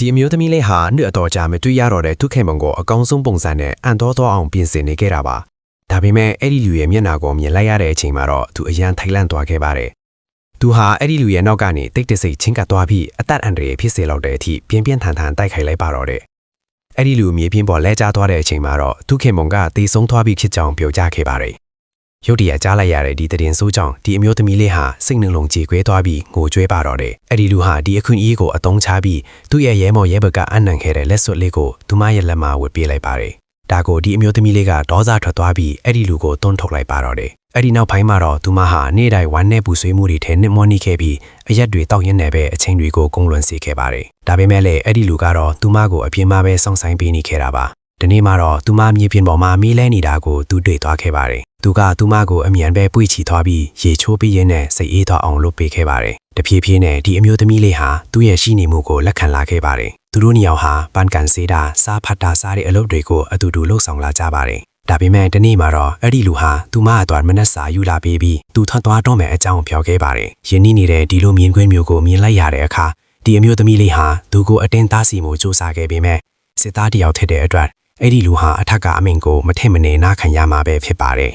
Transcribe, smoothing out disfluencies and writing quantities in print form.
ဒီအမျိုးသမီးလေးဟာနှစ်အတော်ကြာမတွေ့ရတော့တဲ့သူခေမုံကိုအကောင်းဆုံးပုံစံနဲ့အန်တော်တော့အောင်ပြင်ဆင်နေခဲ့တာပါဒါပေမဲ့အဲ့ဒီလူရဲ့မျက်နှာကိုမြင်လိုက်ရတဲ့အချိန်မှာတော့သူအရန်ထိုင်လန့်သွားခဲ့ပါတယ်သူဟာအဲ့ဒီလူရဲ့နောက်ကနေတိတ်တဆိတ်ချင်းကပ်သွားပြီးအသက်အန္တရာယ်ဖြစ်စေလောက်တဲ့အထိပြင်းပြင်းထန်ထန်တိုက်ခိုက်လိုက်ပါတော့တယ်အဲ့ဒီလူမြေပြင်ပေါ်လဲကျသွားတဲ့အချိန်မှာတော့သူခေမုံကတေဆုံးသွားပြီးဖြစ်ကြောင်းပြောကြားခဲ့ပါတယ်ရုတ်တရက်ကြားလိုက်ရတဲ့ဒီသတင်းဆိုးကြောင့်ဒီအမျိုးသမီးလေးဟာစိတ်နှလုံးကြေကွဲသွားပြီးငိုကြွေးပါတော့တယ်အဲ့ဒီလူဟာဒီအခွင့်အရေးကိုအသုံးချပြီးသူ့ရဲ့ရဲမော်ရဲဘက်ကအနံ့ခဲ့တဲ့လက်စွပ်လေးကိုသူမရဲ့လက်မှာဝတ်ပေးလိုက်ပါတယ်ဒါကိုဒီအမျိုးသမီးလေးကဒေါသထွက်သွားပြီးအဲ့ဒီလူကိုတွန်းထုတ်လိုက်ပါတော့တယ်အဲ့ဒီနောက်ပိုင်းမှာတော့သူမဟာနေ့တိုင်းဝမ်းနဲ့ပူဆွေးမှုတွေထဲနှိမ့်မွနေခဲ့ပြီးအရက်တွေတောက်ရင်းနဲ့ပဲအချိန်တွေကိုကုန်လွန်စေခဲ့ပါတယ်ဒါပေမဲ့လည်းအဲ့ဒီလူကတော့သူမကိုအပြင်းမပဲစောင့်ဆိုင်ပေးနေခဲ့တာပါဒီနေ့မှာတော့သူမမြေပြင်ပေါ်မှာမီးလဲနေတာကိုသူတွေ့သွားခဲ့ပါတယ်သူကသူမကိုအမြန်ပဲပွေ့ချီသွားပြီးရေချိုးပြီးရင်းနဲ့စိတ်အေးသွားအောင်လုပ်ပေးခဲ့ပါတယ်တဖြည်းဖြည်းနဲ့ဒီအမျိုးသမီးလေးဟာသူ့ရဲ့ရှိနေမှုကိုလက်ခံလာခဲ့ပါတယ်သူတို့နှစ်ယောက်ဟာပန်ကန်စေးတာစားဖတ်တာစားတဲ့အလုပ်တွေကိုအတူတူလှုပ်ဆောင်လာကြပါတယ်ဒါပေမဲ့ဒီနေ့မှာတော့အဲ့ဒီလူဟာသူမအတော်မနှက်စာယူလာပေးပြီးသူထွက်သွားတော့မယ်အကြောင်းပြောခဲ့ပါတယ်ယင်းနေတဲ့ဒီလိုမြင်ကွင်းမျိုးကိုမြင်လိုက်ရတဲ့အခါဒီအမျိုးသမီးလေးဟာသူကိုအတင်းသားစီမှုစူးစမ်းခဲ့ပေမဲ့စစ်သားတယောက်ထက်တဲ့အတွက်အဲ့ဒီလူဟာအထက်ကအမိန်ကိုမထင်မနေနားခံရမှာပဲဖြစ်ပါတယ်